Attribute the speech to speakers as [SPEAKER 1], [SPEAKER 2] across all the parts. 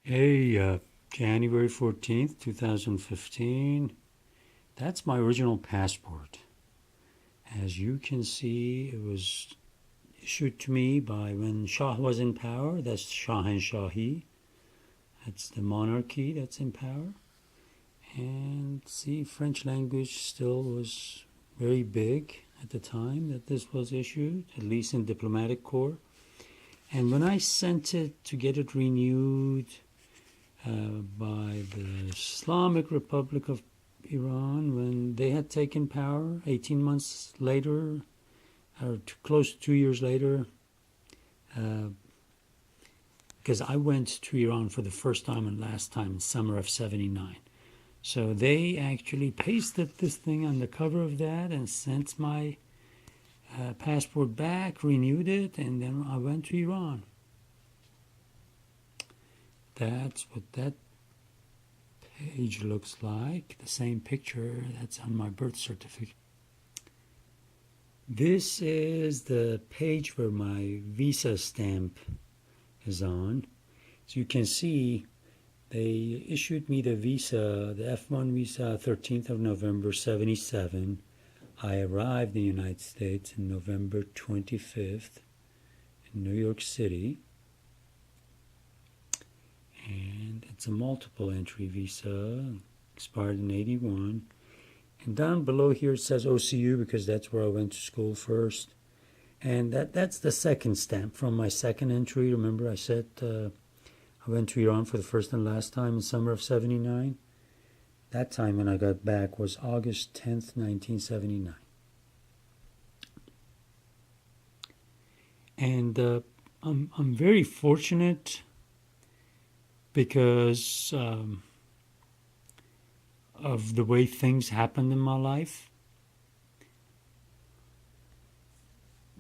[SPEAKER 1] Hey, January 14th, 2015. That's my original passport. As you can see, it was issued to me by when Shah was in power. That's Shahi. That's the monarchy that's in power. And see, French language still was very big at the time that this was issued, at least in diplomatic corps. And when I sent it to get it renewed, by the Islamic Republic of Iran when they had taken power 18 months later, or close to 2 years later, because I went to Iran for the first time and last time in summer of '79. So they actually pasted this thing on the cover of that and sent my passport back, renewed it, and then I went to Iran. That's what that page looks like. The same picture that's on my birth certificate. This is the page where my visa stamp is on. So you can see they issued me the visa, the F1 visa, 13th of November 77. I arrived in the United States in November 25th in New York City. And it's a multiple entry visa, expired in 81. And down below here it says OCU because that's where I went to school first. And that's the second stamp from my second entry. Remember I said I went to Iran for the first and last time in summer of '79. That time when I got back was August 10th, 1979. And I'm very fortunate because of the way things happened in my life.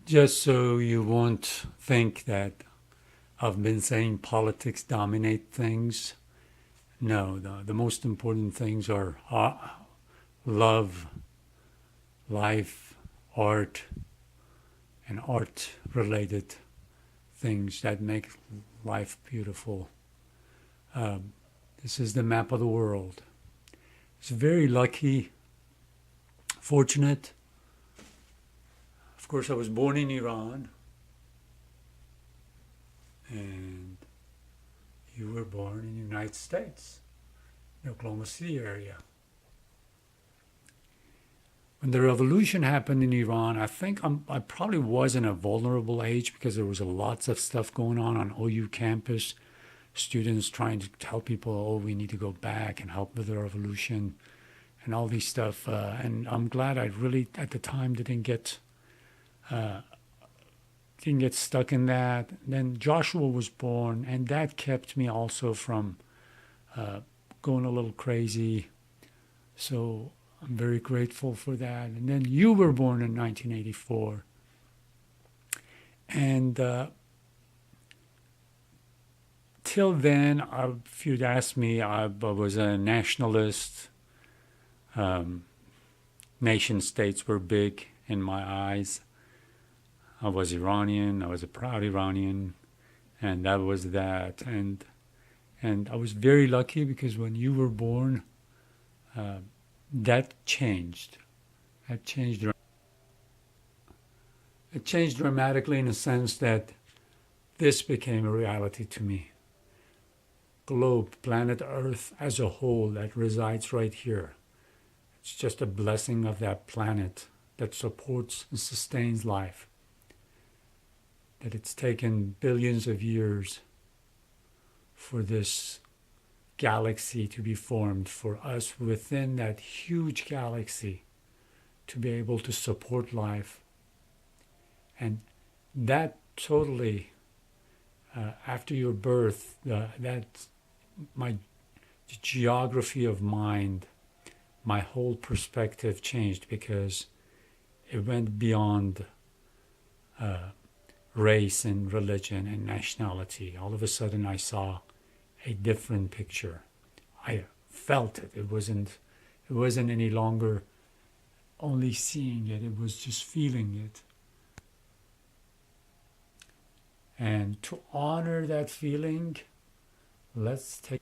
[SPEAKER 1] Just so you won't think that I've been saying politics dominate things. No, the most important things are love, life, art, and art-related things that make life beautiful. This is the map of the world. It's very lucky, fortunate. Of course, I was born in Iran, and you were born in the United States, in the Oklahoma City area. When the revolution happened in Iran, I think I probably was in a vulnerable age because there was lots of stuff going on OU campus. Students trying to tell people, oh, we need to go back and help with the revolution and all these stuff. And I'm glad I really, at the time, didn't get stuck in that. Then Joshua was born, and that kept me also from going a little crazy. So I'm very grateful for that. And then you were born in 1984. And till then, if you'd asked me, I was a nationalist. Nation states were big in my eyes. I was Iranian. I was a proud Iranian, and that was that. And I was very lucky because when you were born, that changed. It changed dramatically in the sense that this became a reality to me. Globe, planet Earth as a whole that resides right here. It's just a blessing of that planet that supports and sustains life. That it's taken billions of years for this galaxy to be formed, for us within that huge galaxy to be able to support life. And that totally, after your birth, the geography of mind, my whole perspective changed because it went beyond race and religion and nationality. All of a sudden I saw a different picture. I felt it. It wasn't any longer only seeing it. It was just feeling it. And to honor that feeling Let's take...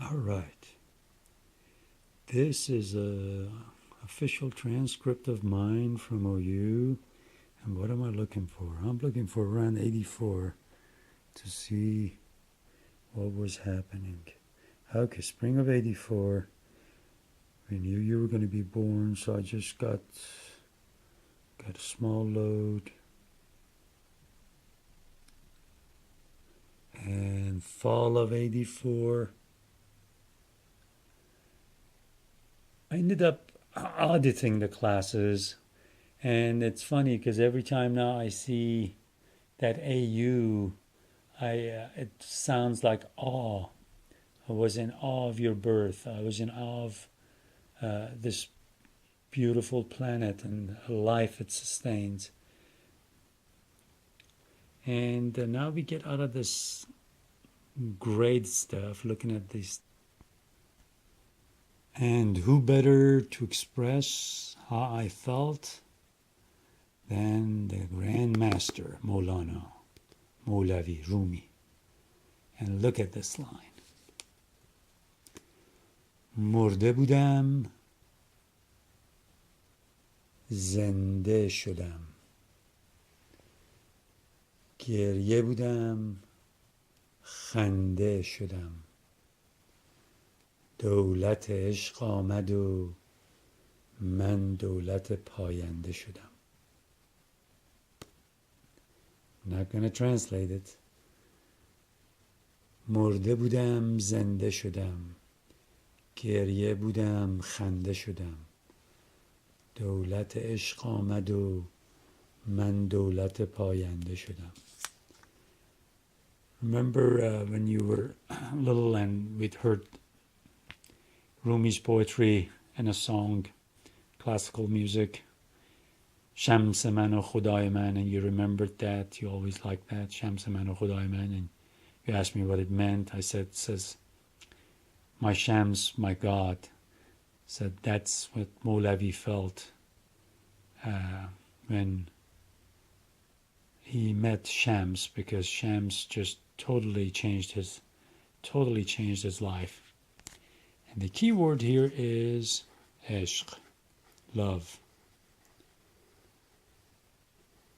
[SPEAKER 1] All right. This is a official transcript of mine from OU. And what am I looking for? I'm looking for around 84 to see what was happening. Okay, spring of 84. We knew you were going to be born, so I just got a small load. And fall of 84. I ended up auditing the classes, and it's funny because every time now I see that AU, it sounds like awe. I was in awe of your birth. I was in awe of this beautiful planet and life it sustains. And now we get out of this grade stuff, looking at this. And who better to express how I felt than the Grand Master, Molavi Rumi. And look at this line. مرده بودم زنده شدم گریه بودم خنده شدم دولت عشق آمد و من دولت پاینده شدم. I'm not going to translate it. مرده بودم زنده شدم گریه بودم خنده شدم دولت عشق آمد و من دولت پاینده شدم. Remember when you were little and we'd heard Rumi's poetry in a song, classical music, Shams man o Khudai man, and you remembered that, you always liked that, Shams man o Khudai man, and you asked me what it meant. I said, it says, my Shams, my God. Said that's what Molavi felt when he met Shams, because Shams just totally changed his life. And the key word here is ishq, love.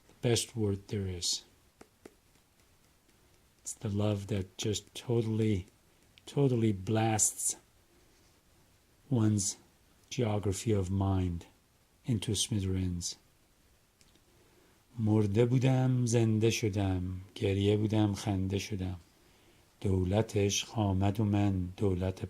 [SPEAKER 1] The best word there is. It's the love that just totally blasts one's geography of mind into smithereens. مرده بودم زنده شدم گریه بودم خنده شدم دولت عشق آمد و من دولت